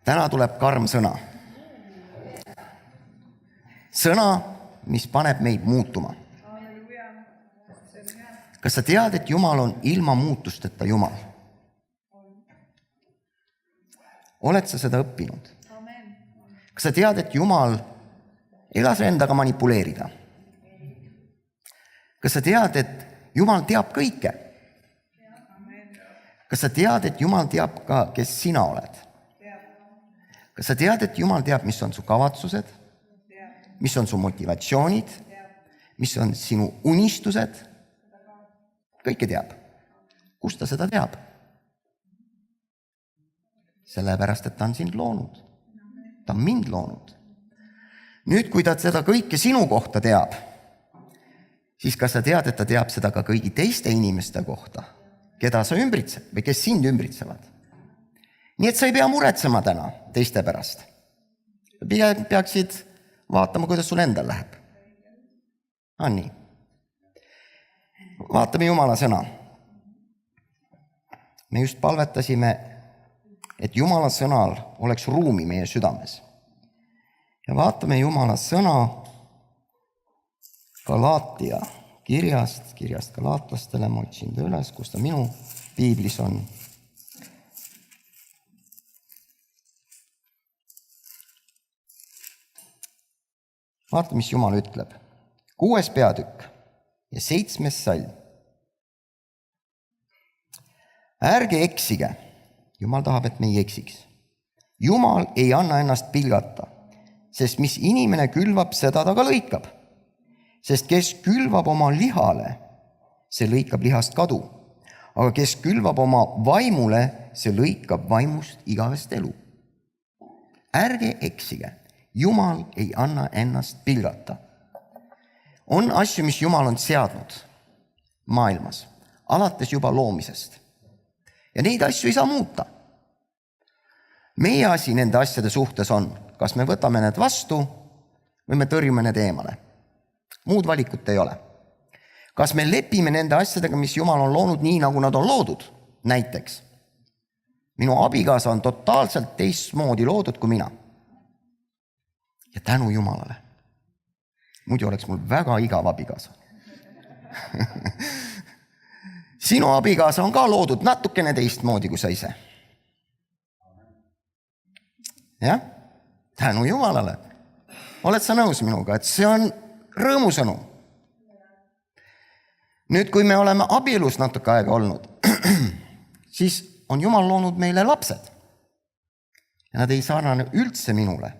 Täna tuleb karm sõna. Sõna, mis paneb meid muutuma. Kas sa tead, et Jumal on ilma muutusteta Jumal? Oled sa seda õppinud? Kas sa tead, et Jumal ei lase endaga manipuleerida? Kas sa tead, et Jumal teab kõike? Kas sa tead, et Jumal teab ka, kes sina oled? Kas sa tead, et Jumal teab, mis on su kavatsused? Mis on su motivatsioonid? Mis on sinu unistused? Kõike teab. Kust ta seda teab? Sellepärast, et ta on sind loonud. Ta on mind loonud. Nüüd, kui ta seda kõike sinu kohta teab, siis kas sa tead, et ta teab seda ka kõigi teiste inimeste kohta, keda sa ümbritsed või kes sind ümbritsevad? Nii et sa ei pea muretsema täna teiste pärast. Pigem peaksid vaatama, kuidas sul endal läheb. On nii. Vaatame Jumala sõna. Me just palvetasime, et Jumala sõnal oleks ruumi meie südames. Ja vaatame Jumala sõna Galaatia kirjast galaatlastele. Ma otsin ta üles, kus ta minu piiblis on. Vaata, mis Jumal ütleb. 6. peatükk ja 7. salm. Ärge eksige. Jumal tahab, et me ei eksiks. Jumal ei anna ennast pilgata, sest mis inimene külvab, seda ta ka lõikab. Sest kes külvab oma lihale, see lõikab lihast kadu. Aga kes külvab oma vaimule, see lõikab vaimust igavest elu. Ärge eksige. Jumal ei anna ennast pilgata. On asju, mis Jumal on seadnud maailmas, alates juba loomisest. Ja neid asju ei saa muuta. Meie asi nende asjade suhtes on, kas me võtame need vastu või me tõrjume need eemale. Muud valikut ei ole. Kas me lepime nende asjadega, mis Jumal on loonud nii, nagu nad on loodud? Näiteks, minu abikaasa on totaalselt teistmoodi loodud kui mina. Ja tänu Jumalale. Muidu oleks mul väga igav abikaasa. Sinu abikaasa on ka loodud natukene teistmoodi kui sa ise. Jah? Tänu Jumalale. Oled sa nõus minuga, et see on rõõmusõnu? Nüüd, kui me oleme abielus natuke aega olnud, siis on Jumal loonud meile lapsed. Ja nad ei sarnane üldse minule.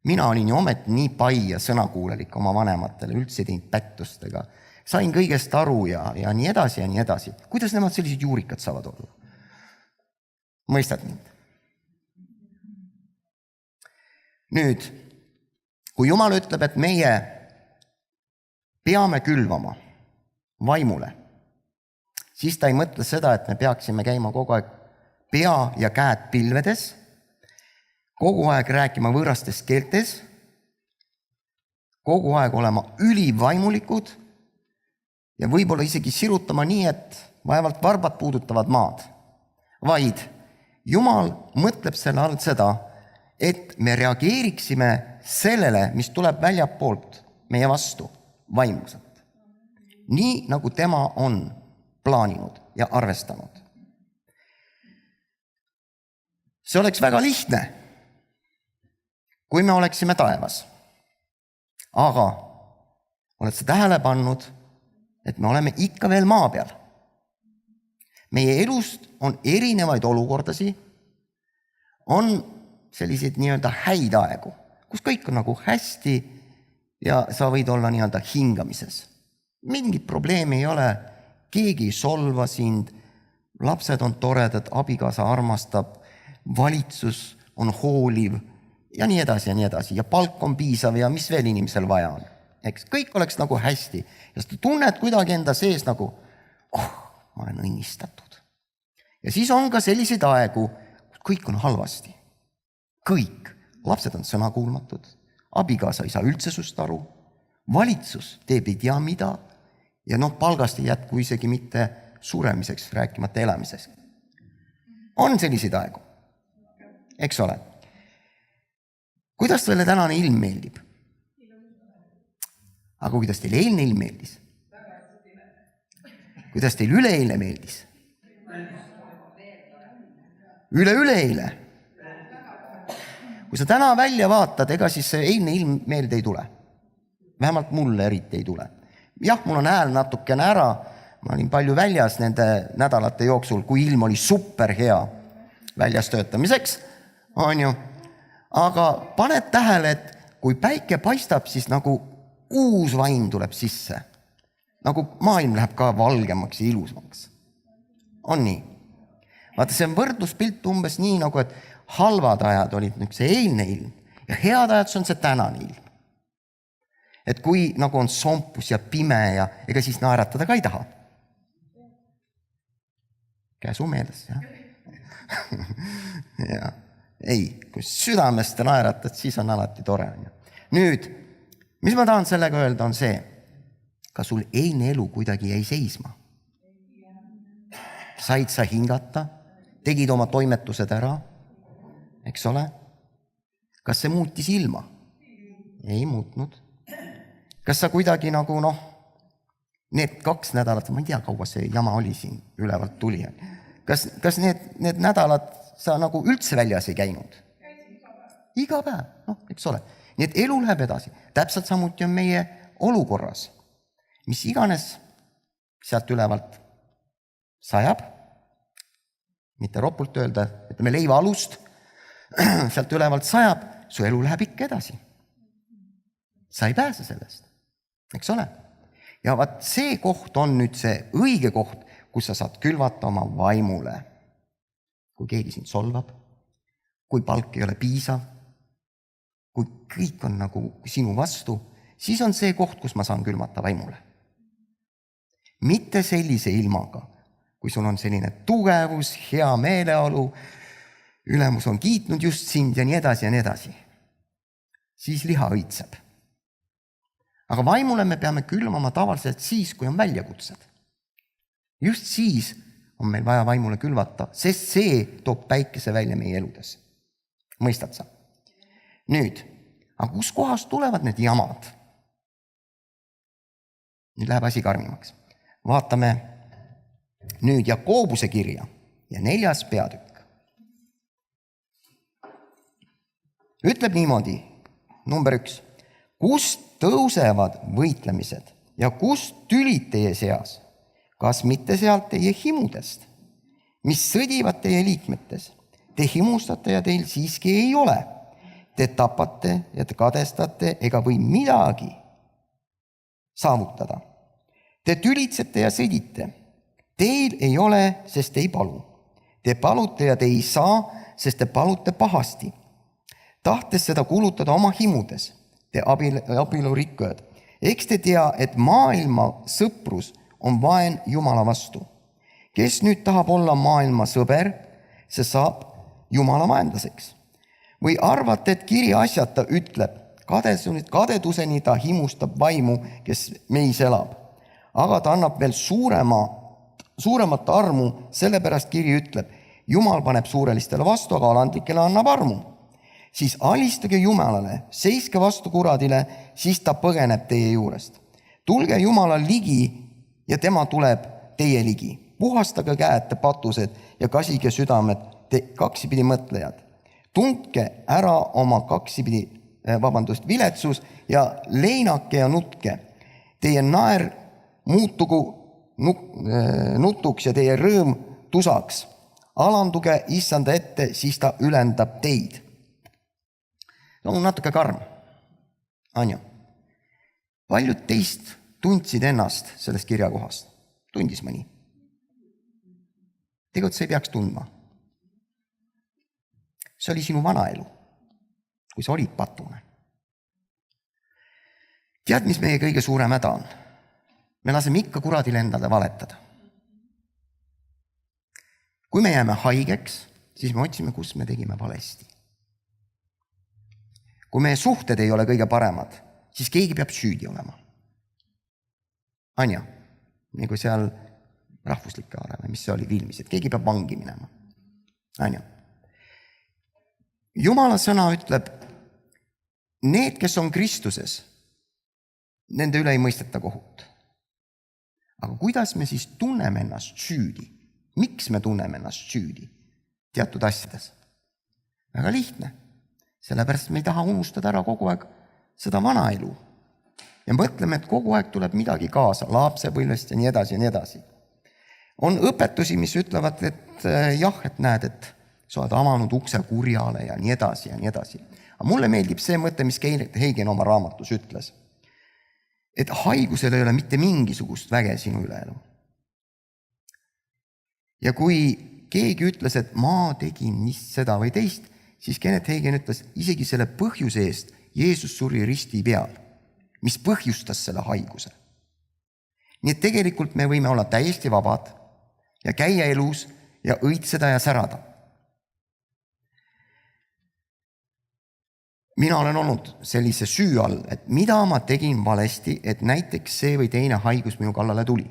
Mina olin ju omet nii pai ja sõnakuulelik oma vanematele, üldse teinud pättustega. Sain kõigest aru ja nii edasi ja nii edasi. Kuidas nemad sellised juurikad saavad olla? Mõistad mind? Nüüd, kui Jumal ütleb, et meie peame külvama vaimule, siis ta ei mõtle seda, et me peaksime käima kogu aeg pea ja käed pilvedes, kogu aeg rääkima võõrastes keeltes, kogu aeg olema ülivaimulikud ja võib-olla isegi sirutama nii, et vaevalt varbad puudutavad maad. Vaid Jumal mõtleb selle all seda, et me reageeriksime sellele, mis tuleb väljapoolt meie vastu vaimuselt. Nii, nagu tema on plaaninud ja arvestanud. See oleks väga lihtne, kui me oleksime taevas. Aga oled sa tähele pannud, et me oleme ikka veel maa peal. Meie elust on erinevaid olukordasi, on selliseid nii-öelda häid aegu, kus kõik on nagu hästi ja sa võid olla nii-öelda hingamises. Mingit probleemi ei ole, keegi ei solva sind, lapsed on toredad, abikaasa armastab, valitsus on hooliv ja nii edasi ja palk on piisav ja mis veel inimesel vaja on. Eks kõik oleks nagu hästi ja sa tunned kuidagi enda sees nagu, ma olen õnnistatud. Ja siis on ka selliseid aegu, kõik on halvasti. Kõik. Lapsed on sõnakuulmatud, abikaasa ei saa üldse sust aru, valitsus teeb ei tea mida ja palgast ei jätku isegi mitte suremiseks, rääkimata elamiseks. On selliseid aegu. eks ole. Kuidas teile tänane ilm meeldib? Aga kuidas teil eilne ilm meeldis? Kuidas teil üleeile meeldis? Üleeile. Kui sa täna välja vaatad, ega siis see eilne ilm meelde ei tule. Vähemalt mulle eriti ei tule. Jah, mul on hääl natukene ära. Ma olin palju väljas nende nädalate jooksul, kui ilm oli super hea väljas töötamiseks, on ju. Aga paned tähele, et kui päike paistab, siis nagu uus vaim tuleb sisse. Nagu maailm läheb ka valgemaks ja ilusamaks. On nii? Vaata, see on võrdluspilt umbes nii, nagu et halvad ajad olid nüüd see eilne ilm ja head ajad on see tänane ilm. Et kui nagu on sompus ja pime ja ega siis naeratada ka ei taha. Käsu meeles, jah? Ja. Ei, kui südamest naeratad, siis on alati tore. Nüüd, mis ma tahan sellega öelda, on see, ka sul eilne elu kuidagi jäi seisma. Said sa hingata, tegid oma toimetused ära, eks ole? Kas see muutis ilma? Ei muutnud. Kas sa kuidagi nagu need 2 nädalat, ma ei tea, kaua see jama oli siin, ülevalt tuli. Kas need nädalad sa nagu üldse väljas ei käinud? Iga päev, eks ole. Nii et elu läheb edasi. Täpselt samuti on meie olukorras, mis iganes sealt ülevalt sajab, mitte ropult öelda, et me leiva alust, sealt ülevalt sajab, su elu läheb ikka edasi. Sa ei pääse sellest, eks ole. Ja vaat see koht on nüüd see õige koht, kus sa saad külvata oma vaimule. Kui keegi sind solvab, kui palk ei ole piisav, kui kõik on nagu sinu vastu, siis on see koht, kus ma saan külvata vaimule. Mitte sellise ilmaga, kui sul on selline tugevus, hea meeleolu, ülemus on kiitnud just sind ja nii edasi ja nii edasi. Siis liha õitseb. Aga vaimule me peame külvama tavaliselt siis, kui on väljakutsed. Just siis on meil vaja vaimule külvata, sest see toob päikese välja meie eludes. Mõistad sa? Nüüd, aga kus kohast tulevad need jamad? Nüüd läheb asi karmimaks. Vaatame nüüd Jakobuse kirja ja 4. peatükk. Ütleb niimoodi, number 1. Kust tõusevad võitlemised ja kust tülid teie seas? Kas mitte sealt teie himudest, mis sõdivad teie liikmetes? Te himustate ja teil siiski ei ole. Te tapate ja te kadestate ega või midagi saavutada. Te tülitsete ja sõdite. Teil ei ole, sest te ei palu. Te palute ja te ei saa, sest te palute pahasti. Tahtes seda kulutada oma himudes, te abielurikkujad. Eks te tea, et maailma sõprus on vaen Jumala vastu. Kes nüüd tahab olla maailma sõber, see saab Jumala vaenlaseks. Või arvate, et kiri asjata ütleb, kadeduseni ta himustab vaimu, kes meis elab. Aga ta annab veel suuremat armu, sellepärast kiri ütleb, Jumal paneb suurelistele vastu, aga alandlikele annab armu. Siis alistage Jumalale, seiske vastu kuradile, siis ta põgeneb teie juurest. Tulge Jumala ligi ja tema tuleb teie ligi. Puhastage käed patused ja kasige südamed te kaksipidi mõtlejad. Tundke ära oma viletsus ja leinake ja nutke. Teie naer muutugu nutuks ja teie rõõm tusaks. Alanduge issanda ette, siis ta ülendab teid. See on natuke karm. Anja, paljud teist tundsid ennast sellest kirjakohast. Tundis mõni. Tegelikult see ei peaks tundma. See oli sinu vana elu, kui sa olid patune. Tead, mis meie kõige suurem häda on? Me laseme ikka kuradile endale valetada. Kui me jääme haigeks, siis me otsime, kus me tegime valesti. Kui meie suhted ei ole kõige paremad, siis keegi peab süüdi olema. Anja, nagu seal rahvuslike arve, mis see oli filmis, et keegi peab vangi minema. Anja. Jumala sõna ütleb, need, kes on Kristuses, nende üle ei mõisteta kohut. Aga kuidas me siis tunneme ennast süüdi? Miks me tunneme ennast süüdi teatud asjades? Väga lihtne. Sellepärast me ei taha unustada ära kogu aeg seda vana elu. Ja mõtleme, et kogu aeg tuleb midagi kaasa, lapsepõlvest ja nii edasi ja nii edasi. On õpetusi, mis ütlevad, et jah, et näed, et sa oled avanud ukse kurjale ja nii edasi ja nii edasi. Aga mulle meeldib see mõte, mis Heigen oma raamatus ütles, et haigusel ei ole mitte mingisugust väge sinu üleelu. Ja kui keegi ütles, et ma tegin seda või teist, siis Kenneth Hagin ütles, isegi selle põhjuse eest Jeesus suri risti peal, mis põhjustas selle haiguse. Nii et tegelikult me võime olla täiesti vabad ja käia elus ja õitseda ja särada. Mina olen olnud sellise süü all, et mida ma tegin valesti, et näiteks see või teine haigus minu kallale tuli.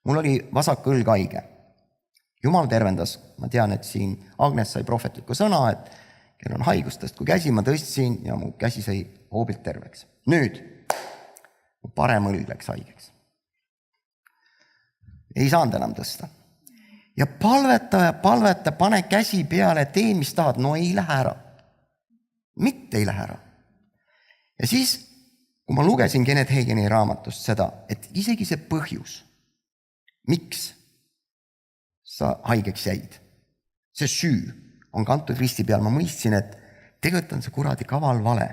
Mul oli vasak õlg haige. Jumal tervendas, ma tean, et siin Agnes sai prohvetliku sõna, et kell on haigustest, kui käsi ma tõstsin ja mu käsi sai hoobilt terveks. Nüüd, mu parem õlg läks haigeks. Ei saanud enam tõsta. Ja palveta, pane käsi peale, tee, mis tahad. No ei lähe ära. Mitte ei lähe ära. Ja siis, kui ma lugesin Kenneth Hagini raamatust seda, et isegi see põhjus, miks sa haigeks jäid, see süü on kantud risti peal. Ma mõistsin, et tegelikult on see kuradi kaval vale.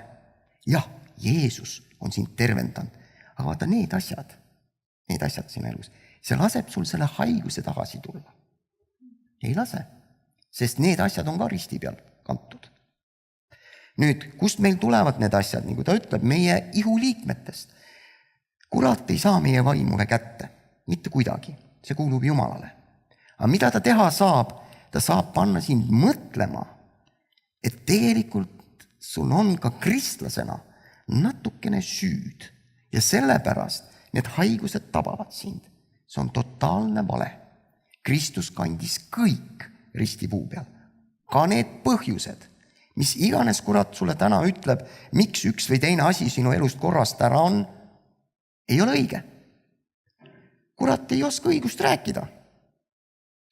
Jah, Jeesus on sind tervendanud. Aga vaata, need asjad siin elus, see laseb sul selle haiguse tagasi tulla. Ei lase, sest need asjad on ka risti peal kantud. Nüüd, kust meil tulevad need asjad, nagu ta ütleb, meie ihuliikmetest. Kurat ei saa meie vaimule kätte, mitte kuidagi, see kuulub Jumalale. Aga mida ta teha saab? Ta saab panna sind mõtlema, et tegelikult sul on ka kristlasena natukene süüd ja sellepärast need haigused tabavad sind. See on totaalne vale. Kristus kandis kõik ristipuu peal. Ka need põhjused, mis iganes kurat sulle täna ütleb, miks üks või teine asi sinu elust korrast ära on, ei ole õige. Kurat ei oska õigust rääkida.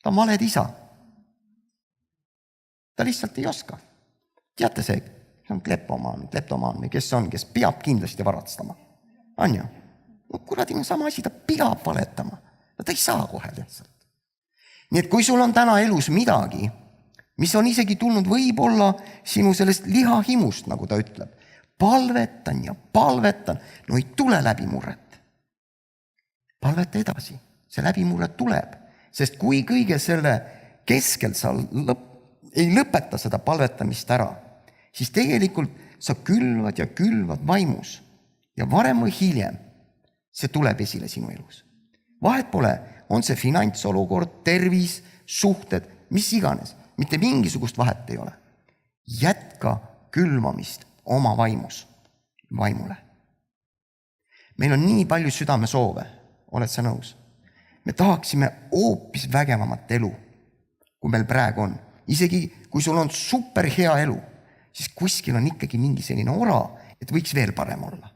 Ta on valed isa. Ta lihtsalt ei oska. Teate see on kleptomaan või kes peab kindlasti varastama. On ju? No, kurat on sama asi, ta peab valetama. Ta ei saa kohe lihtsalt. Nii et kui sul on täna elus midagi, mis on isegi tulnud võib-olla sinu sellest lihahimust, nagu ta ütleb, palvetan ja palvetan, no ei tule läbimurret. Palveta edasi, see läbimurret tuleb, sest kui kõige selle keskel sa ei lõpeta seda palvetamist ära, siis tegelikult sa külvad ja külvad vaimus ja varem või hiljem see tuleb esile sinu elus. Vahet pole, on see finantsolukord, tervis, suhted, mis iganes, mitte mingisugust vahet ei ole. Jätka külmamist oma vaimule. Meil on nii palju südamesoove, oled sa nõus? Me tahaksime hoopis vägevamat elu, kui meil praegu on. Isegi kui sul on super hea elu, siis kuskil on ikkagi mingi selline ora, et võiks veel parem olla.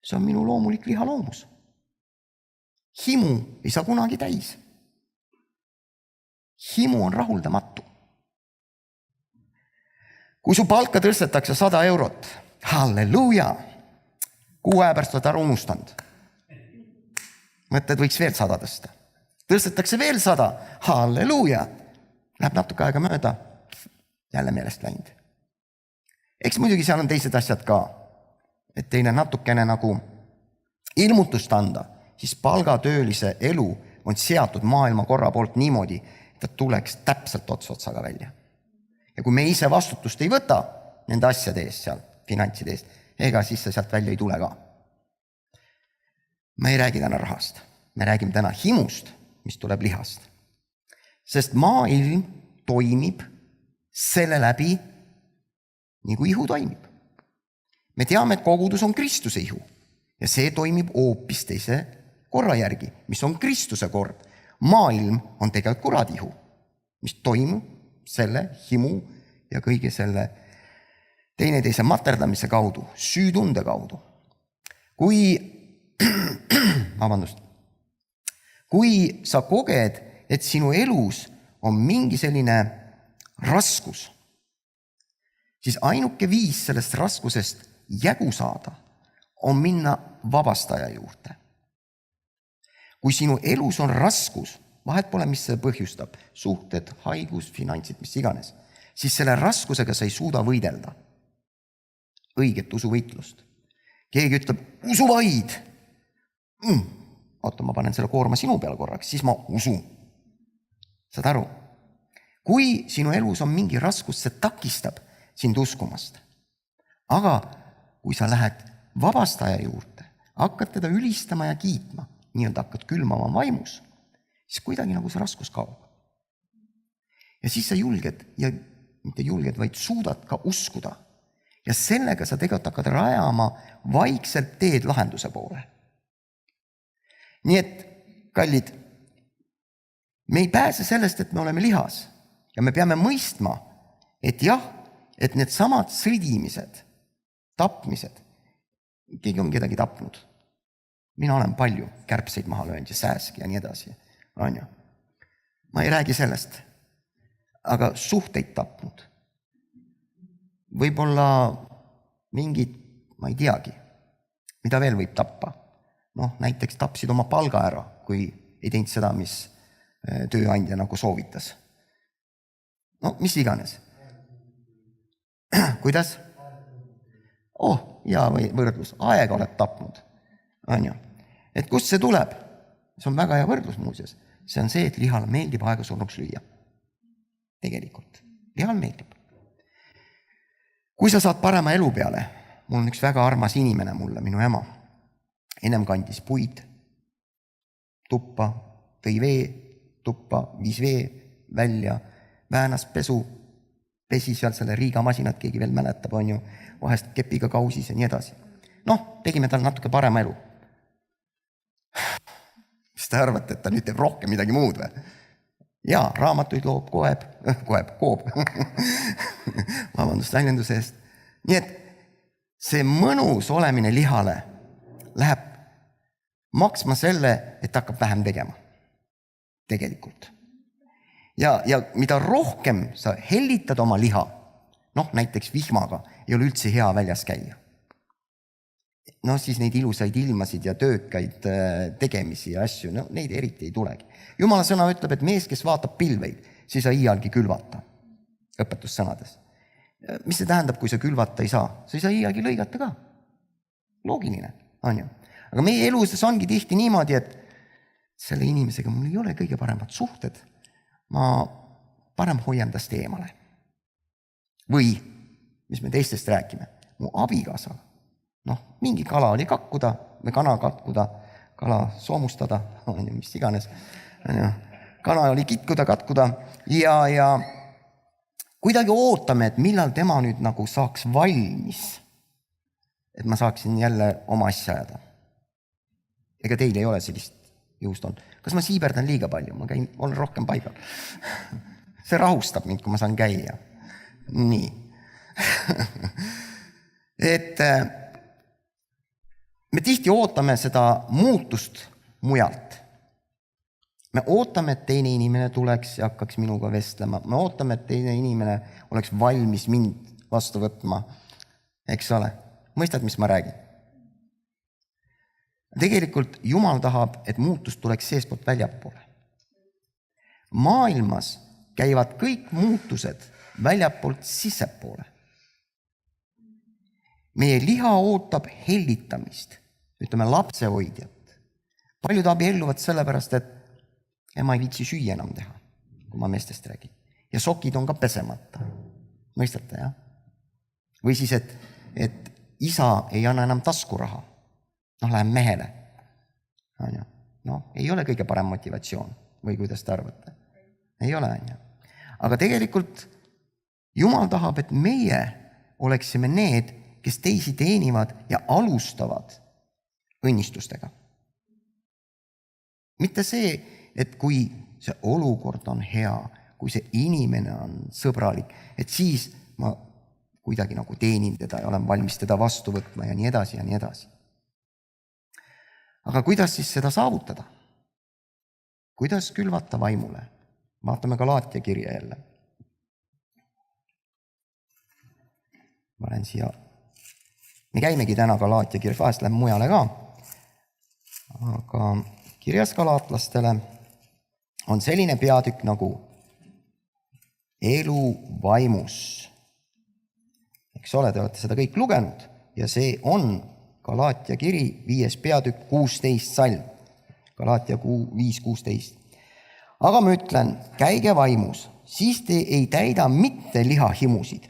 See on minu loomulik lihaloomus. Himu ei saa kunagi täis. Himu on rahuldamatu. Kui su palka tõstetakse 100 eurot, halleluuja, 6 aja pärast oled ära unustanud. Mõtled, võiks veel 100 tõsta. Tõstetakse veel 100, halleluuja, läheb natuke aega mööda, jälle meelest läinud. Eks muidugi seal on teised asjad ka, et teine natukene nagu ilmutust anda, siis palgatöölise elu on seatud maailma korra poolt niimoodi, et ta tuleks täpselt otsaga välja. Ja kui me ise vastutust ei võta nende asjade eest seal, finantside eest, ega siis see sealt välja ei tule ka. Me ei räägi täna rahast, me räägime täna himust, mis tuleb lihast. Sest maailm toimib selle läbi, nii kui ihu toimib. Me teame, et kogudus on Kristuse ihu ja see toimib hoopis teise korra järgi, mis on Kristuse kord. Maailm on tegelikult kuradihu, mis toimub selle himu ja kõige selle teineteise materdamise kaudu, süütunde kaudu. Kui sa koged, et sinu elus on mingi selline raskus, siis ainuke viis sellest raskusest jägu saada on minna vabastaja juurde. Kui sinu elus on raskus, vahet pole, mis see põhjustab, suhted, haigus, finantsid, mis iganes, siis selle raskusega sa ei suuda võidelda õiget usuvõitlust. Keegi ütleb, usu vaid. Oota, ma panen selle koorma sinu peale korraks, siis ma usun. Saad aru? Kui sinu elus on mingi raskus, see takistab sind uskumast. Aga kui sa lähed vabastaja juurde, hakkad teda ülistama ja kiitma, nii-öelda hakkad külmama vaimus, siis kuidagi nagu see raskus kaob. Ja siis sa julged, ja mitte julged, vaid suudad ka uskuda. Ja sellega sa tegelikult hakkad rajama vaikselt teed lahenduse poole. Nii et, kallid, me ei pääse sellest, et me oleme lihas. Ja me peame mõistma, et jah, et need samad sõdimised, tapmised, keegi on kedagi tapnud. Mina olen palju kärbseid maha löönud ja sääski ja nii edasi. Ma ei räägi sellest, aga suhteid tapnud. Võib-olla mingid, ma ei teagi, mida veel võib tappa. Näiteks tapsid oma palga ära, kui ei teinud seda, mis tööandja nagu soovitas. Mis iganes. Kuidas? Jaa, võrdlus. Aega oled tapnud. Et kust see tuleb? See on väga hea võrdlus muuseas. See on see, et lihal meeldib aega surnuks lüüa. Tegelikult. Lihal meeldib. Kui sa saad parema elu peale, mul on üks väga armas inimene mulle, minu ema. Ennem kandis puid, tuppa, tõi vee, tuppa, viis vee välja, väänas pesu, pesi seal selle riigamasinat, keegi veel mäletab, on ju, vahest kepiga kausis ja nii edasi. Tegime tal natuke parema elu. Mis te arvate, et ta nüüd teeb rohkem midagi muud või? Jaa, raamatuid loob, koob. Vabandust väljenduse eest. Nii et see mõnus olemine lihale läheb maksma selle, et hakkab vähem tegema. Tegelikult. Ja mida rohkem sa hellitad oma liha, näiteks vihmaga, ei ole üldse hea väljas käia. Siis neid ilusaid ilmasid ja töökaid tegemisi ja asju, neid eriti ei tulegi. Jumala sõna ütleb, et mees, kes vaatab pilveid, siis ei iialgi külvata. Õpetussõnades. Mis see tähendab, kui sa külvata ei saa? Sa ei saa iialgi lõigata ka. Loogiline, on ju. Aga meie eluses ongi tihti niimoodi, et selle inimesega mul ei ole kõige paremad suhted. Ma parem hoian tast eemale. Või, mis me teistest räägime, mu abikaasa. Mingi kala oli kakkuda, või kana katkuda, kala soomustada, mis iganes. Kana oli katkuda ja kuidagi ootame, et millal tema nüüd nagu saaks valmis, et ma saaksin jälle oma asja ajada. Ega teil ei ole sellist juhust olnud. Kas ma siiberdan liiga palju? Ma olen rohkem paigal. See rahustab mind, kui ma saan käia. Nii. Et me tihti ootame seda muutust mujalt. Me ootame, et teine inimene tuleks ja hakkaks minuga vestlema. Me ootame, et teine inimene oleks valmis mind vastu võtma. Eks ole? Mõistad, mis ma räägin? Tegelikult Jumal tahab, et muutust tuleks seespoolt väljapoole. Maailmas käivad kõik muutused väljapoolt sissepoole. Meie liha ootab hellitamist, ütleme lapsehoidjat. Paljud abielluvad sellepärast, et ma ei viitsi süüa enam teha, kui ma meestest räägin. Ja sokid on ka pesemata. Mõistate, jah? Või siis, et isa ei anna enam taskuraha. Läheb mehele. Ei ole kõige parem motivatsioon. Või kuidas te arvate? Ei ole, on ju. Aga tegelikult Jumal tahab, et meie oleksime need, kes teisi teenivad ja alustavad õnnistustega. Mitte see, et kui see olukord on hea, kui see inimene on sõbralik, et siis ma kuidagi nagu teenin teda ja olen valmis teda vastu võtma ja nii edasi ja nii edasi. Aga kuidas siis seda saavutada? Kuidas külvata vaimule? Vaatame Galaatia kirja jälle. Ma lähen siia. Me käimegi täna Galaatia kirja, vahest läheme mujale ka. Aga kirjas galaatlastele on selline peatükk nagu elu vaimus. Eks ole, te olete seda kõik lugenud ja see on Galaatia kiri 5. peatükk 16 salm. Galaatia 5.16. Aga ma ütlen, käige vaimus, siis te ei täida mitte lihahimusid,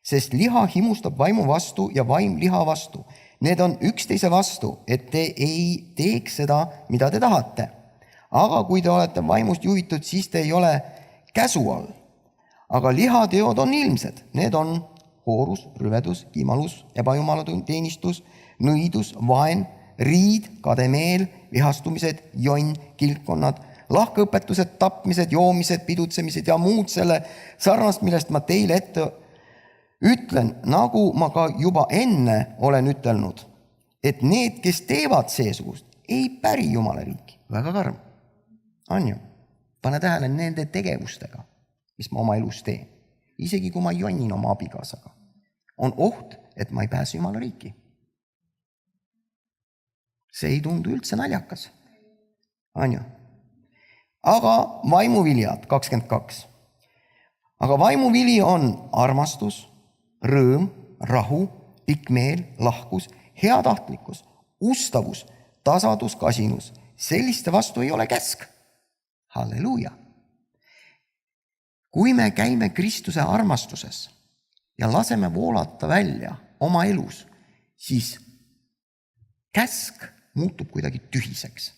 sest liha himustab vaimu vastu ja vaim liha vastu. Need on üksteise vastu, et te ei teeks seda, mida te tahate. Aga kui te olete vaimust juhitud, siis te ei ole käsu all. Aga lihateod on ilmsed. Need on hoorus, rüvedus, kimalus, ebajumalateenistus, nõidus, vaen, riid, kademeel, vihastumised, jonn, kilpkonnad, lahkõpetused, tapmised, joomised, pidutsemised ja muud selle sarnast, millest ma teile ette ütlen, nagu ma ka juba enne olen ütelnud, et need, kes teevad seesugust, ei päri Jumala riiki. Väga karm. On ju? Pane tähele nende tegevustega, mis ma oma elus teen. Isegi kui ma jonnin oma abikaasaga, on oht, et ma ei pääse Jumala riiki. See ei tundu üldse naljakas. On ju? Aga vaimuviljad 22. Aga vaimuvili on armastus, rõõm, rahu, pikmeel, lahkus, heatahtlikkus, ustavus, tasadus, kasinus. Selliste vastu ei ole käsk. Halleluuja! Kui me käime Kristuse armastuses ja laseme voolata välja oma elus, siis käsk muutub kuidagi tühiseks.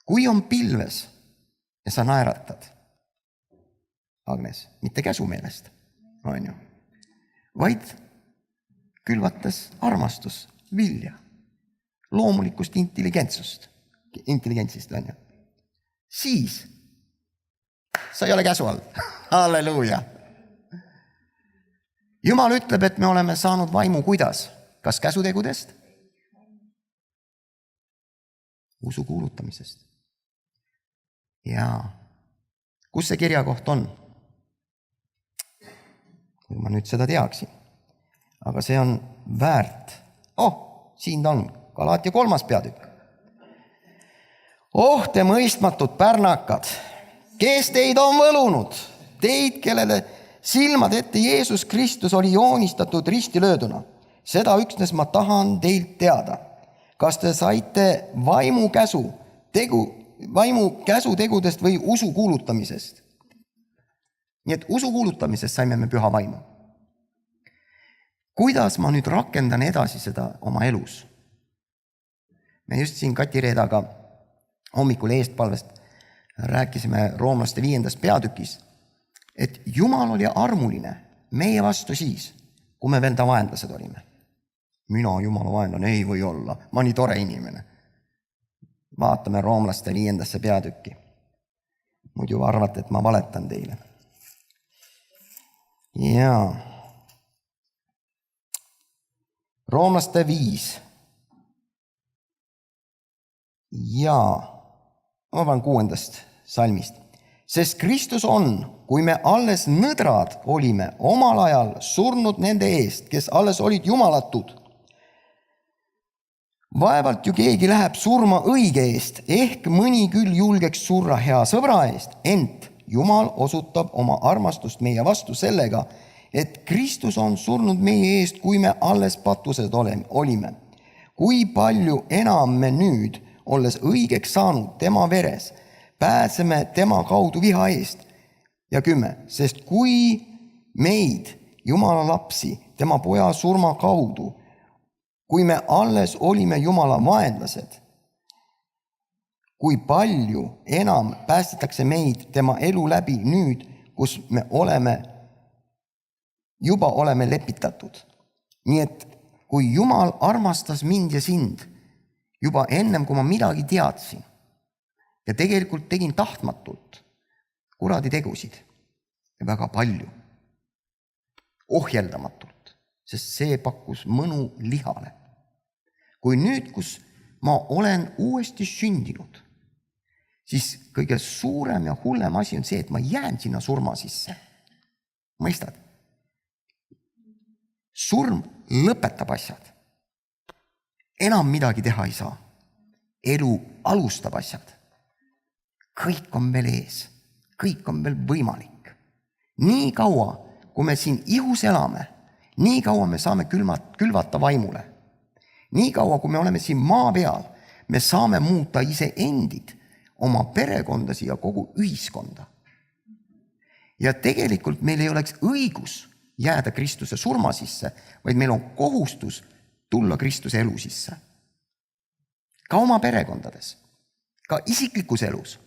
Kui on pilves ja sa naeratad, Agnes, mitte käsumeelest, on ju, vaid külvates armastus, vilja, loomulikust intelligentsist, on ju, siis sa ei ole käsu all. Halleluuja! Jumal ütleb, et me oleme saanud vaimu kuidas? Kas käsutegudest? Usu kuulutamisest. Jaa. Kus see kirjakoht on? Kui ma nüüd seda teaksin. Aga see on väärt. Siin ta on. Galaatia 3. peatükk. Te mõistmatud pärnakad, kes teid on võlunud, teid, kellele silmad ette Jeesus Kristus oli joonistatud ristilööduna. Seda üksnes ma tahan teilt teada. Kas te saite vaimu käsu tegudest või usu kuulutamisest? Nii et usu kuulutamisest saime me püha vaimu. Kuidas ma nüüd rakendan edasi seda oma elus? Me just siin Kati Reedaga hommikul eestpalvest rääkisime roomlaste 5. peatükis, et Jumal oli armuline meie vastu siis, kui me veel ta vaenlased olime. Mina Jumala vaenlane ei või olla, ma nii tore inimene. Vaatame roomlaste 5. peatükki. Muidu arvate, et ma valetan teile. Jaa. Roomlaste 5. Jaa. Ma panen 6. salmist. Sest Kristus on, kui me alles nõdrad olime, omal ajal surnud nende eest, kes alles olid jumalatud. Vaevalt ju keegi läheb surma õige eest, ehk mõni küll julgeks surra hea sõbra eest, ent Jumal osutab oma armastust meie vastu sellega, et Kristus on surnud meie eest, kui me alles patused olime. Kui palju enam me nüüd, olles õigeks saanud tema veres, pääseme tema kaudu viha eest. Ja 10. Sest kui meid, Jumala lapsi, tema poja surma kaudu, kui me alles olime Jumala vaenlased, kui palju enam päästetakse meid tema elu läbi nüüd, kus me juba oleme lepitatud. Nii et kui Jumal armastas mind ja sind juba ennem, kui ma midagi teadsin, Ja tegelikult tegin tahtmatult kuradi tegusid ja väga palju. Ohjeldamatult, sest see pakkus mõnu lihale. Kui nüüd, kus ma olen uuesti sündinud, siis kõige suurem ja hullem asi on see, et ma jään sinna surma sisse. Mõistad? Surm lõpetab asjad. Enam midagi teha ei saa. Elu alustab asjad. Kõik on veel ees. Kõik on veel võimalik. Nii kaua, kui me siin ihus elame, nii kaua me saame külvata vaimule. Nii kaua, kui me oleme siin maa peal, me saame muuta iseendid, oma perekondasi ja kogu ühiskonda. Ja tegelikult meil ei oleks õigus jääda Kristuse surma sisse, vaid meil on kohustus tulla Kristuse elu sisse. Ka oma perekondades, ka isiklikus elus.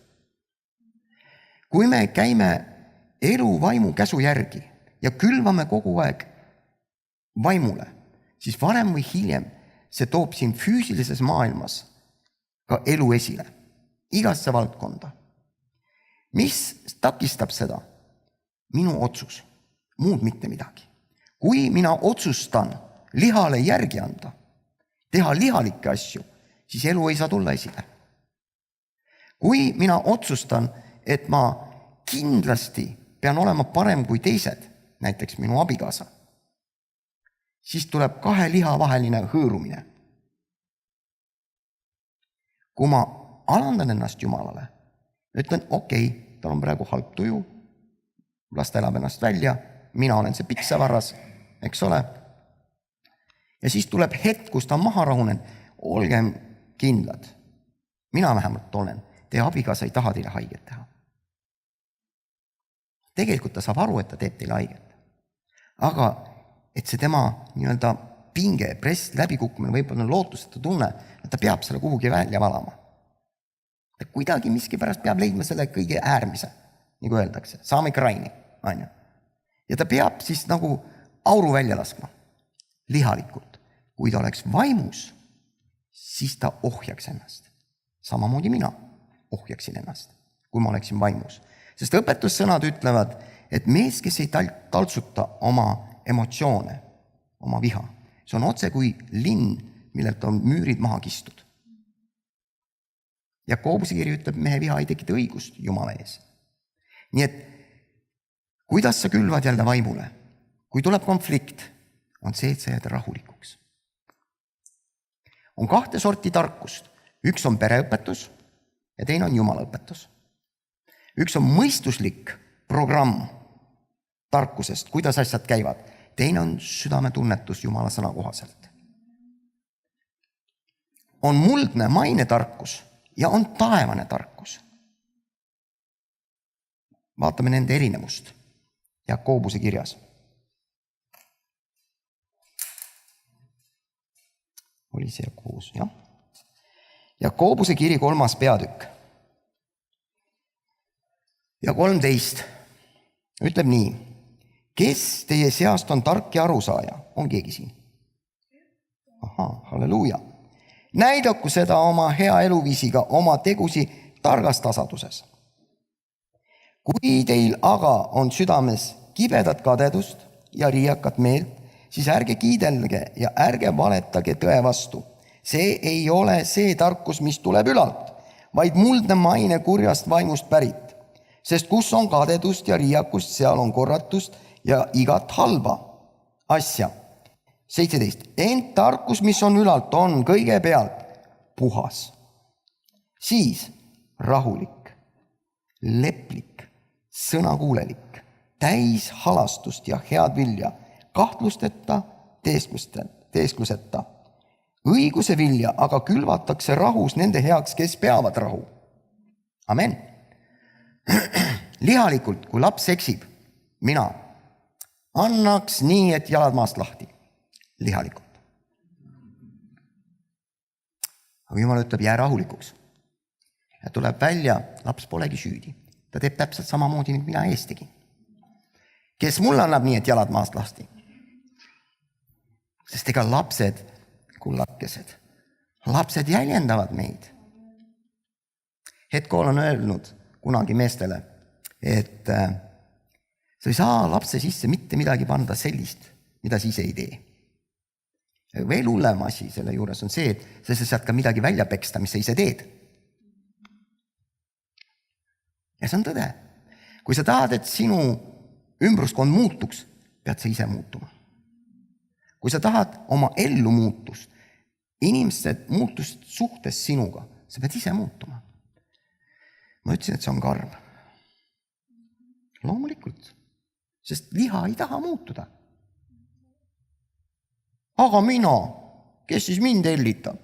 Kui me käime elu vaimu käsu järgi ja külvame kogu aeg vaimule, siis varem või hiljem see toob siin füüsilises maailmas ka elu esile, igasse valdkonda. Mis takistab seda? Minu otsus, muud mitte midagi. Kui mina otsustan lihale järgi anda, teha lihalikke asju, siis elu ei saa tulla esile. Kui mina otsustan, et ma kindlasti pean olema parem kui teised, näiteks minu abikaasa, siis tuleb kahe liha vaheline hõõrumine. Kui ma alandan ennast Jumalale, ütlen, okei, tal on praegu halb tuju, las ta elab ennast välja, mina olen see piksavarras, eks ole. Ja siis tuleb hetk, kus ta maha rahunen, olgem kindlad. Mina vähemalt olen, teie abikaasa ei taha teile haiget teha. Tegelikult ta saab aru, et ta teeb teile haiget. Aga et see tema nii-öelda pinge, press, läbikukkumine, võib-olla on lootusteta tunne, et ta peab selle kuhugi välja valama. Ta kuidagi miski pärast peab leidma selle kõige äärmise, nagu öeldakse, saame kraini. Ja ta peab siis nagu auru välja laskma, lihalikult. Kui ta oleks vaimus, siis ta ohjaks ennast. Samamoodi mina ohjaksin ennast, kui ma oleksin vaimus. Sest õpetussõnad ütlevad, et mees, kes ei taltsuta oma emotsioone, oma viha, see on otse kui linn, millelt on müürid maha kistud. Jakobuse kiri ütleb, mehe viha ei tekita õigust Jumala ees. Nii et kuidas sa külvad jälle vaimule? Kui tuleb konflikt, on see, et sa jääd rahulikuks. On kahte sorti tarkust. Üks on pereõpetus ja teine on Jumala õpetus. Üks on mõistuslik programm tarkusest, kuidas asjad käivad. Teine on südametunnetus Jumala sõna kohaselt. On muldne maine tarkus ja on taevane tarkus. Vaatame nende erinevust Jakobuse kirjas. Oli see Jakobus, jah? Jakobuse kiri 3. peatükk. Ja 13 ütleb nii, kes teie seast on tark ja arusaaja? On keegi siin? Halleluuja. Näidaku seda oma hea eluviisiga, oma tegusi targas tasaduses. Kui teil aga on südames kibedat kadedust ja riiakat meelt, siis ärge kiidelge ja ärge valetage tõe vastu. See ei ole see tarkus, mis tuleb ülalt, vaid muldne maine kurjast vaimust pärit. Sest kus on kadedust ja riiakust, seal on korratust ja igat halba asja. 17. Ent tarkus, mis on ülalt, on kõigepealt puhas. Siis rahulik, leplik, sõnakuulelik, täis halastust ja head vilja, kahtlusteta, teeskluseta. Õiguse vilja aga külvatakse rahus nende heaks, kes peavad rahu. Amen. Lihalikult, kui laps eksib, mina annaks nii, et jalad maast lahti. Lihalikult. Aga Jumal ütleb, jää rahulikuks. Ja tuleb välja, laps polegi süüdi. Ta teeb täpselt samamoodi, nagu mina ees tegin. Kes mulle annab nii, et jalad maast lahti? Sest ega lapsed, kullakesed, lapsed jäljendavad meid. Head Kool on öelnud kunagi meestele, et sa ei saa lapse sisse mitte midagi panna sellist, mida sa ise ei tee. Veel hullem asi selle juures on see, et sa saad ka midagi välja peksta, mis sa ise teed. Ja see on tõde. Kui sa tahad, et sinu ümbruskond muutuks, pead sa ise muutuma. Kui sa tahad oma ellu muutust, inimeste muutust suhtes sinuga, sa pead ise muutuma. Ma ütlesin, et see on karm. Loomulikult, sest liha ei taha muutuda. Aga mina, kes siis mind hellitab?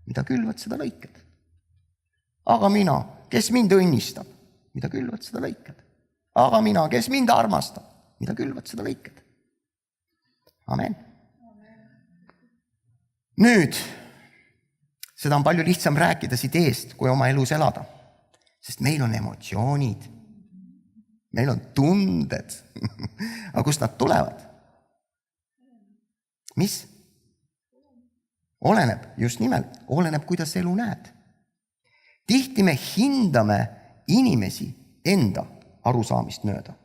Mida külvad, seda lõikad. Aga mina, kes mind õnnistab? Mida külvad, seda lõikad. Aga mina, kes mind armastab? Mida külvad, seda lõikad. Amen. Nüüd, seda on palju lihtsam rääkida siit eest, kui oma elus elada. Sest meil on emotsioonid, meil on tunded. Aga kust nad tulevad? Mis? Oleneb, just nimelt, oleneb, kuidas elu näed. Tihti me hindame inimesi enda arusaamist mööda.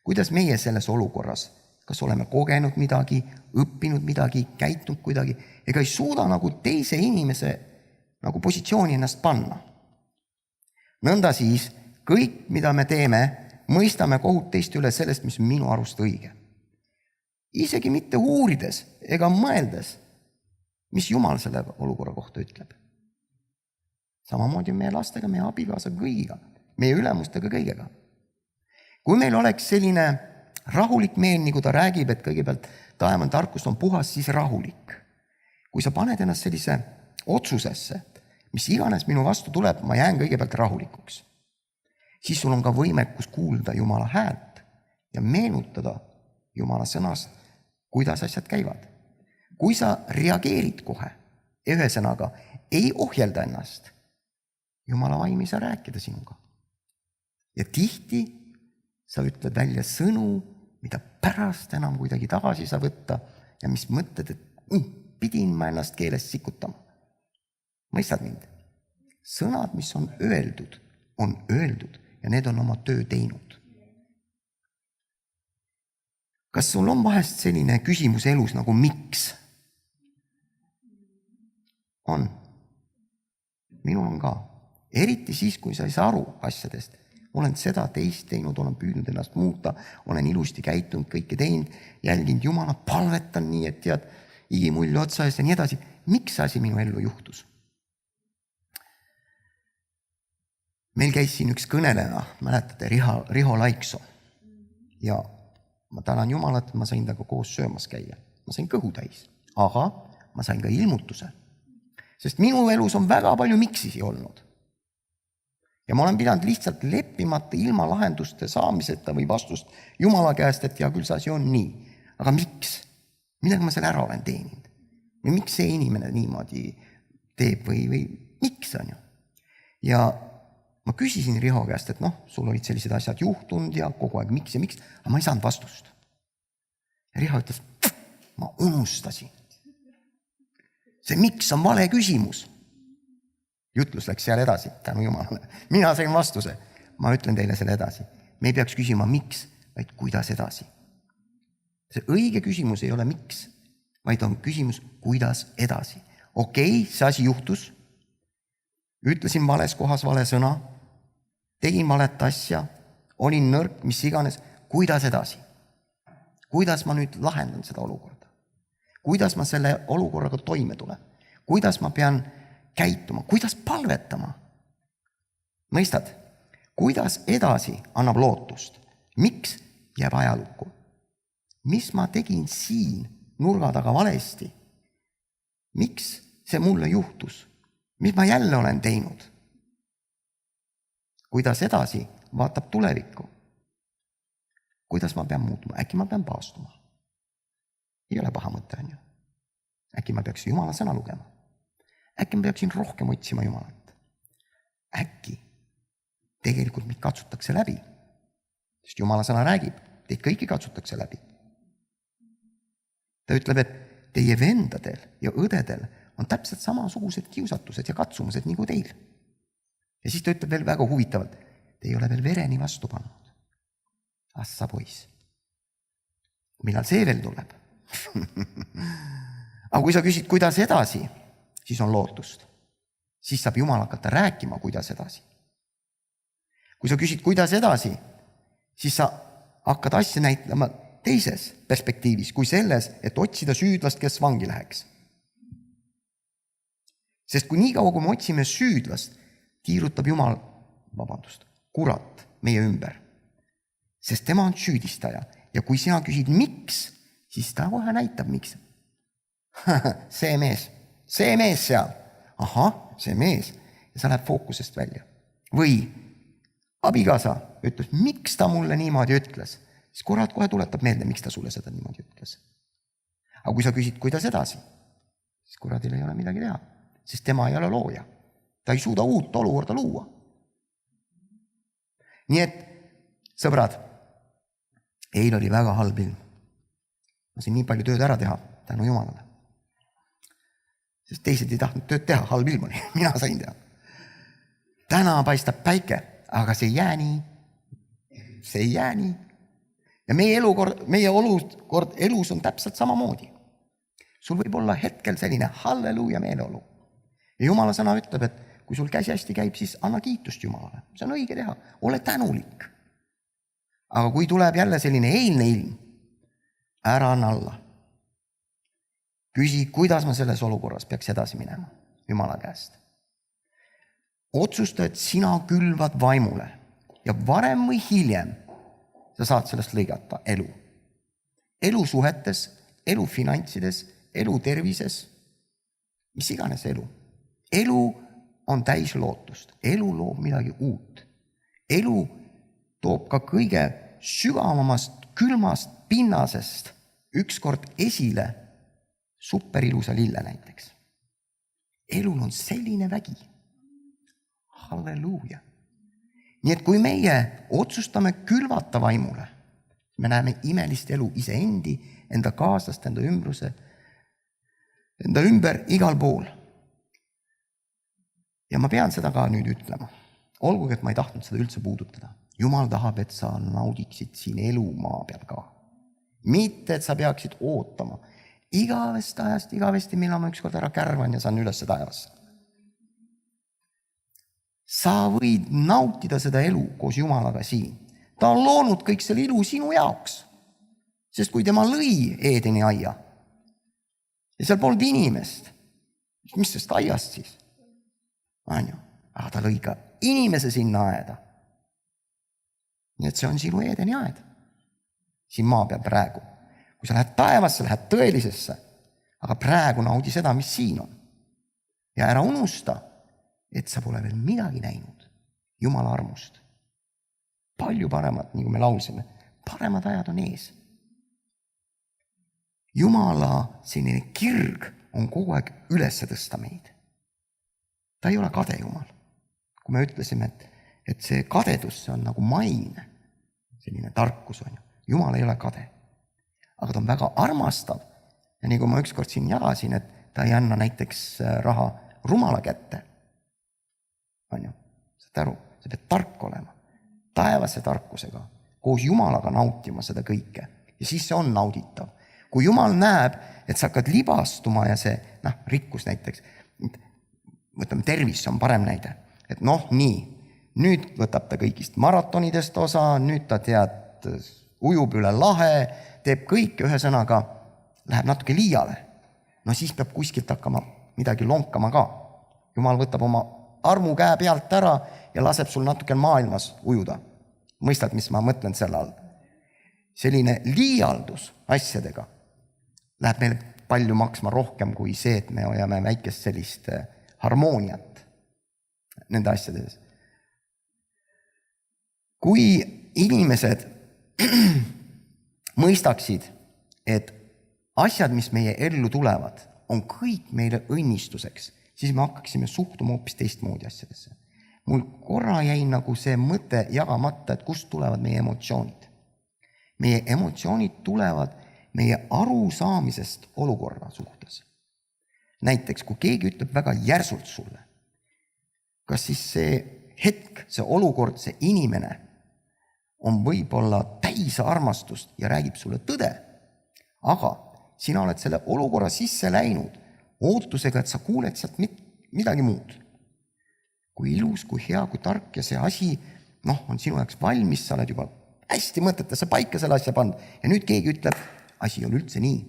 Kuidas meie selles olukorras, kas oleme kogenud midagi, õppinud midagi, käitunud kuidagi, ega ei suuda nagu teise inimese nagu positsiooni ennast panna. Nõnda siis kõik, mida me teeme, mõistame kohut teist üle sellest, mis on minu arust õige. Isegi mitte uurides ega mõeldes, mis Jumal selle olukorra kohta ütleb. Samamoodi meie lastega, meie abikaasa kõigiga, meie ülemustega kõigega. Kui meil oleks selline rahulik meel, nagu ta räägib, et kõigepealt taevane tarkus on puhas, siis rahulik. Kui sa paned ennast sellise otsusesse, mis iganes minu vastu tuleb, ma jään kõigepealt rahulikuks. Siis sul on ka võimekus kuulda Jumala häält ja meenutada Jumala sõnast, kuidas asjad käivad. Kui sa reageerid kohe, ühesõnaga ei ohjelda ennast, Jumala vaim ei saa rääkida sinuga. Ja tihti sa ütled välja sõnu, mida pärast enam kuidagi tagasi saa võtta ja mis mõtled, et pidin ma ennast keelest sikutama. Mõistad mind? Sõnad, mis on öeldud ja need on oma töö teinud. Kas sul on vahest selline küsimus elus nagu miks? On. Minul on ka. Eriti siis, kui sa ei saa aru asjadest. Olen seda teist teinud, olen püüdnud ennast muuta, olen ilusti käitunud, kõike teinud, jälginud Jumala, palvetan nii, et tead, igimulli otsa eest ja nii edasi. Miks see asi minu ellu juhtus? Meil käis siin üks kõneleja, mäletate, Riho Laiksoo. Ja ma tänan Jumalat, ma sain temaga koos söömas käia. Ma sain kõhu täis, aga ma sain ka ilmutuse. Sest minu elus on väga palju miksisi olnud. Ja ma olen pidanud lihtsalt leppimata ilma lahenduste saamiseta või vastust Jumala käest, et ja küll see asi on nii. Aga miks? Millega ma selle ära olen teeninud? Või miks see inimene niimoodi teeb või miks on ju? Ja ma küsisin Riho käest, et sul olid sellised asjad juhtunud ja kogu aeg miks, aga ma ei saanud vastust. Ja Riho ütles, ma unustasin. See miks on vale küsimus. Jutlus läks seal edasi, tänu Jumalale. Mina sain vastuse. Ma ütlen teile selle edasi. Me ei peaks küsima miks, vaid kuidas edasi. See õige küsimus ei ole miks, vaid on küsimus kuidas edasi. Okei, see asi juhtus. Ütlesin vales kohas vale sõna. Tegin valet asja. Olin nõrk, mis iganes. Kuidas edasi? Kuidas ma nüüd lahendan seda olukorda? Kuidas ma selle olukorraga toime tulen? Kuidas ma pean käituma? Kuidas palvetama? Mõistad? Kuidas edasi annab lootust? Miks jääb ajalukku? Mis ma tegin siin nurga taga valesti? Miks see mulle juhtus? Mis ma jälle olen teinud? Kuidas edasi vaatab tulevikku? Kuidas ma pean muutuma? Äkki ma pean paastuma? Ei ole paha mõte, on ju. Äkki ma peaks Jumala sõna lugema? Äkki ma peaksin rohkem otsima Jumalat? Äkki tegelikult mind katsutakse läbi? Sest Jumala sõna räägib, teid kõiki katsutakse läbi. Ta ütleb, et teie vendadel ja õdedel on täpselt samasugused kiusatused ja katsumused nagu teil. Ja siis ta ütleb veel väga huvitavalt, te ei ole veel vereni vastu pannud. Assa poiss. Millal see veel tuleb? Aga kui sa küsid, kuidas edasi, siis on lootust. Siis saab Jumal hakata rääkima, kuidas edasi. Kui sa küsid, kuidas edasi, siis sa hakkad asja näitama teises perspektiivis kui selles, et otsida süüdlast, kes vangi läheks. Sest kui nii kaua, kui me otsime süüdlast, tiirutab Jumal, kurat meie ümber. Sest tema on süüdistaja ja kui sina küsid miks, siis ta kohe näitab miks. see mees seal. Ahah, see mees. Ja sa läheb fookusest välja. Või abikaasa ütles, miks ta mulle niimoodi ütles? Siis kurat kohe tuletab meelde, miks ta sulle seda niimoodi ütles. Aga kui sa küsid, kuidas edasi, siis kuradil ei ole midagi teha. Sest tema ei ole looja. Ta ei suuda uut olukorda luua. Nii et, sõbrad, eil oli väga halb ilm. Ma sain nii palju tööd ära teha, tänu Jumalale. Sest teised ei tahtnud tööd teha, halb ilm oli, mina sain teha. Täna paistab päike, aga see ei jää nii. See ei jää nii. Ja meie olukord elus on täpselt samamoodi. Sul võib olla hetkel selline halleluuja meeleolu. Ja Jumala sõna ütleb, et kui sul käsi hästi käib, siis anna kiitust Jumalale. See on õige teha. Ole tänulik. Aga kui tuleb jälle selline eilne ilm, ära anna alla. Küsi, kuidas ma selles olukorras peaks edasi minema Jumala käest. Otsusta, et sina külvad vaimule ja varem või hiljem sa saad sellest lõigata elu. Elu suhetes, elu finantsides, elu tervises, mis iganes elu. Elu on täis lootust. Elu loob midagi uut. Elu toob ka kõige sügavamast, külmast pinnasest ükskord esile superilusa lille näiteks. Elul on selline vägi. Halleluuja. Nii et kui meie otsustame külvata vaimule, me näeme imelist elu iseendi, enda kaaslast, enda ümbruse, enda ümber igal pool. Ja ma pean seda ka nüüd ütlema. Olgugi, et ma ei tahtnud seda üldse puudutada. Jumal tahab, et sa naudiksid siin elu maa peal ka. Mitte, et sa peaksid ootama. Igavesti, millal ma ükskord ära kärvan ja saan üles taevasse. Sa võid nautida seda elu koos Jumalaga siin. Ta on loonud kõik selle ilu sinu jaoks. Sest kui tema lõi Eedeni aia ja seal polnud inimest, mis sest aiast siis? Aga ta lõi ka inimese sinna aeda. Nii et see on sinu Eedeni aed. Siin maa peal praegu. Kui sa lähed taevasse, lähed tõelisesse, aga praegu naudi seda, mis siin on. Ja ära unusta, et sa pole veel midagi näinud Jumala armust. Palju paremat, nagu me laulsime, paremad ajad on ees. Jumala selline kirg on kogu aeg üles tõsta meid. Ta ei ole kade Jumal. Kui me ütlesime, et see kadedus see on nagu maine, selline tarkus on ju. Jumal ei ole kade. Aga ta on väga armastav. Ja nii kui ma ükskord siin jagasin, et ta ei anna näiteks raha rumala kätte. On ju, saad aru, sa pead tark olema. Taevase tarkusega, koos Jumalaga nautima seda kõike. Ja siis see on nauditav. Kui Jumal näeb, et sa hakkad libastuma ja see, rikkus näiteks, võtame tervis, on parem näide. Et nii, nüüd võtab ta kõigist maratonidest osa, nüüd ta ujub üle lahe, teeb kõike ühesõnaga, läheb natuke liiale. Siis peab kuskilt hakkama midagi lonkama ka. Jumal võtab oma armu käe pealt ära ja laseb sul natuke maailmas ujuda. Mõistad, mis ma mõtlen selle all? Selline liialdus asjadega läheb meile palju maksma rohkem kui see, et me hoiame väikest sellist harmooniat nende asjades. Kui inimesed mõistaksid, et asjad, mis meie ellu tulevad, on kõik meile õnnistuseks, siis me hakkaksime suhtuma hoopis teistmoodi asjadesse. Mul korra jäi nagu see mõte jagamata, et kust tulevad meie emotsioonid. Meie emotsioonid tulevad meie arusaamisest olukorra suhtes. näiteks kui keegi ütleb väga järsult sulle, kas siis see hetk, see olukord, see inimene on võib-olla täis armastust ja räägib sulle tõde, aga sina oled selle olukorra sisse läinud ootusega, et sa kuuled sealt midagi muud. Kui ilus, kui hea, kui tark ja see asi on sinu jaoks valmis, sa oled juba hästi mõtetesse paika selle asja pannud ja nüüd keegi ütleb, asi on üldse nii.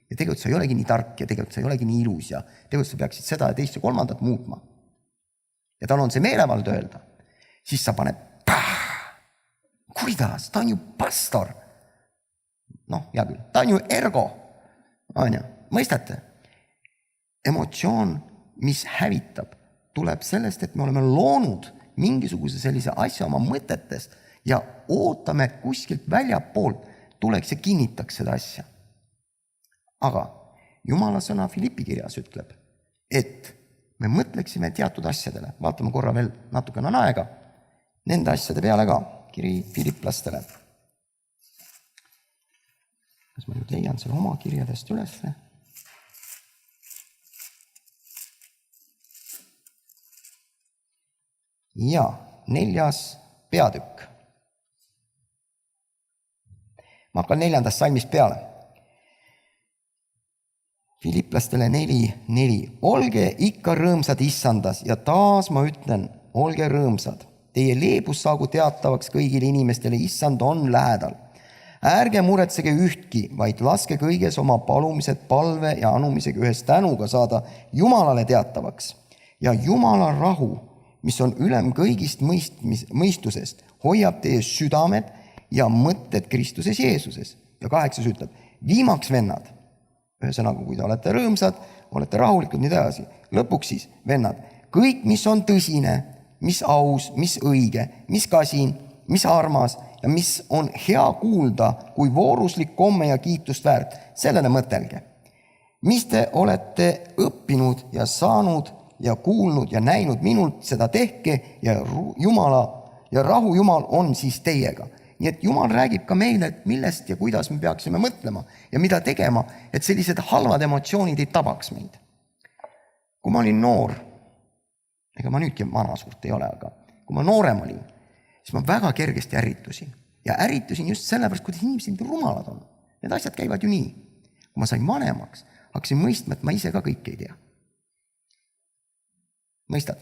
Ja tegelikult sa ei olegi nii tark ja tegelikult sa ei olegi nii ilus ja tegelikult sa peaksid seda ja teist ja kolmandat muutma. Ja tal on see meelevald öelda, siis sa paned kuidas, ta on ju pastor. Hea küll, ta on ju ergo. Mõistate? Emotsioon, mis hävitab, tuleb sellest, et me oleme loonud mingisuguse sellise asja oma mõtetes ja ootame kuskilt väljapoolt tuleks ja kinnitaks seda asja. Aga Jumala sõna Filippi kirjas ütleb, et me mõtleksime teatud asjadele, vaatame korra veel natukene aega, nende asjade peale ka, kiri Filiplastele. Kas ma nüüd leian selle oma kirjadest üles? Ja 4. peatükk. Ma hakkan 4. salmist peale. Filiplastele 4:4. Olge ikka rõõmsad issandas ja taas ma ütlen, olge rõõmsad. Teie leebus saagu teatavaks kõigile inimestele, issand on lähedal. Ärge muretsege ühtki, vaid laske kõiges oma palumised palve ja anumisega ühes tänuga saada Jumalale teatavaks. Ja Jumala rahu, mis on ülem kõigist mõistusest, hoiab teie südamed ja mõtted Kristuses Jeesuses. Ja 8 ütleb, viimaks vennad, ühesõnaga, kui te olete rõõmsad, olete rahulikud, nii edasi. Lõpuks siis, vennad, kõik, mis on tõsine, mis aus, mis õige, mis kasin, mis armas ja mis on hea kuulda, kui vooruslik komme ja kiitust väärt, sellele mõtelge. Mis te olete õppinud ja saanud ja kuulnud ja näinud minult, seda tehke ja rahu Jumal on siis teiega. Nii et Jumal räägib ka meile, et millest ja kuidas me peaksime mõtlema ja mida tegema, et sellised halvad emotsioonid ei tabaks meid. Kui ma olin noor, ega ma nüüdki vana suurt ei ole, aga kui ma noorem olin, siis ma väga kergesti ärritusin. Ja ärritusin just sellepärast, kuidas inimesed rumalad on. Need asjad käivad ju nii. Kui ma sain vanemaks, hakkasin mõistma, et ma ise ka kõike ei tea. Mõistad?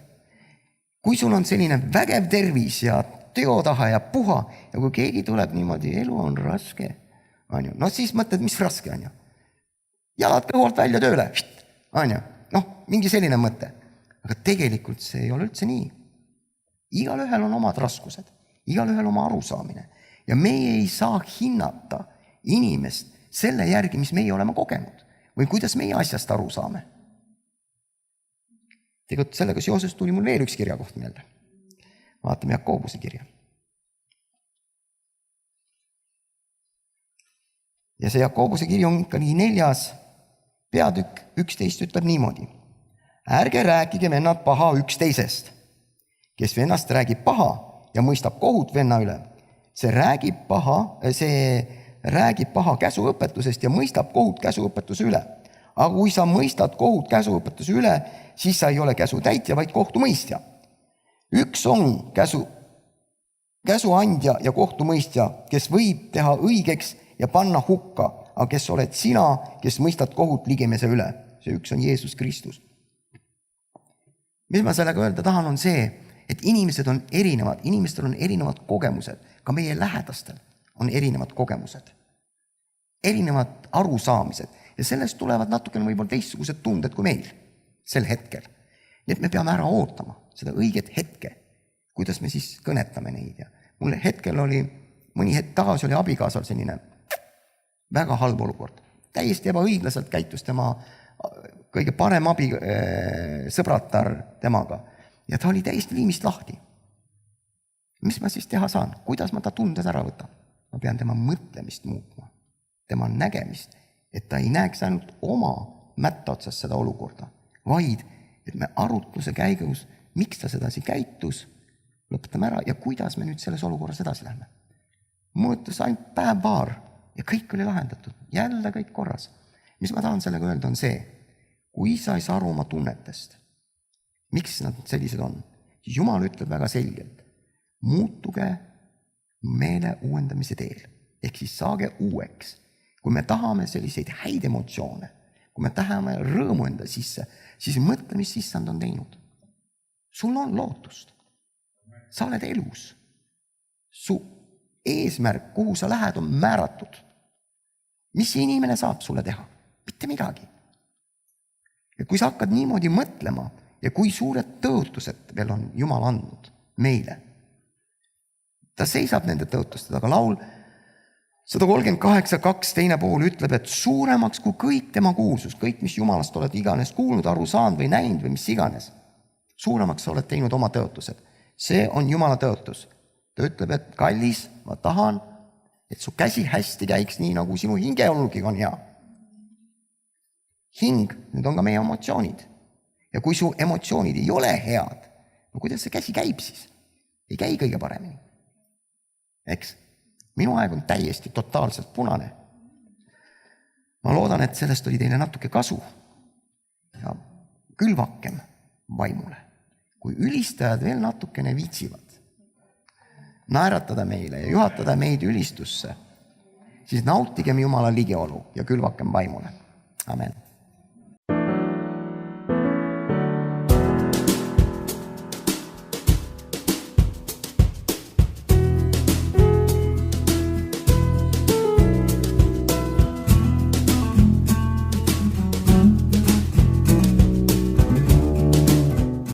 Kui sul on selline vägev tervis ja teotaha ja puha ja kui keegi tuleb niimoodi, elu on raske, siis mõtled, mis raske on ju. Jalad kõhult välja tööle, mingi selline mõte. Aga tegelikult see ei ole üldse nii. Igal ühel on omad raskused, igal ühel oma arusaamine ja meie ei saa hinnata inimest selle järgi, mis meie oleme kogenud või kuidas meie asjast aru saame. Tegelikult sellega seoses tuli mul veel üks kirja koht meelde. Vaatame Jakobuse kirja. Ja see Jakobuse kiri on ikka nii 4. peatükk 11 ütleb niimoodi. Ärge rääkige vennad paha üksteisest. Kes vennast räägib paha ja mõistab kohut venna üle, see räägib paha käsuõpetusest ja mõistab kohut käsuõpetuse üle. Aga kui sa mõistad kohut käsuõpetuse üle, siis sa ei ole käsu täitja, vaid kohtumõistja. Üks on käsuandja ja kohtumõistja, kes võib teha õigeks ja panna hukka, aga kes oled sina, kes mõistad kohut ligemese üle. See üks on Jeesus Kristus. Mis ma sellega öelda tahan, on see, et inimesed on erinevad, inimestel on erinevad kogemused, ka meie lähedastel on erinevad kogemused, erinevad arusaamised ja sellest tulevad natukene võib-olla teistsugused tunded kui meil sel hetkel. Nii et me peame ära ootama seda õiget hetke, kuidas me siis kõnetame neid. Ja mul hetkel oli, mõni hetk tagasi oli abikaasal selline väga halb olukord. Täiesti ebaõiglaselt käitus tema kõige parem sõbratar temaga. Ja ta oli täiesti liimist lahti. Mis ma siis teha saan? Kuidas ma ta tundes ära võtan? Ma pean tema mõtlemist muutma, tema nägemist, et ta ei näeks ainult oma mätta otsas seda olukorda, vaid et me arutluse käigus, miks ta sedasi käitus, lõpetame ära ja kuidas me nüüd selles olukorras edasi lähme. Mõõtus ainult päev-paar ja kõik oli lahendatud, jälle kõik korras. Mis ma tahan sellega öelda on see, kui sa ei saa aru oma tunnetest, miks nad sellised on, siis Jumal ütleb väga selgelt, muutuge meele uuendamise teel. Ehk siis saage uueks. Kui me tahame selliseid häid emotsioone, kui me tahame rõõmu enda sisse, siis mõtle, mis issand on teinud. Sul on lootust. Sa oled elus. Su eesmärk, kuhu sa lähed, on määratud. Mis inimene saab sulle teha? Mitte midagi. Ja kui sa hakkad niimoodi mõtlema ja kui suured tõotused veel on Jumal andnud meile, ta seisab nende tõotuste taga. Laul 138:2 teine pool ütleb, et suuremaks kui kõik tema kuulsus, kõik, mis Jumalast oled iganes kuulnud, aru saanud või näinud või mis iganes, suuremaks sa oled teinud oma tõotused. See on Jumala tõotus. Ta ütleb, et kallis, ma tahan, et su käsi hästi käiks nii, nagu sinu hingeolugi on hea. Hing, need on ka meie emotsioonid. Ja kui su emotsioonid ei ole head, no kuidas see käsi käib siis? Ei käi kõige paremini. Eks? Minu aeg on täiesti totaalselt punane. Ma loodan, et sellest oli teile natuke kasu. Ja külvakem vaimule. Kui ülistajad veel natukene viitsivad naeratada meile ja juhatada meid ülistusse, siis nautigem Jumala ligiolu ja külvakem vaimule. Amen.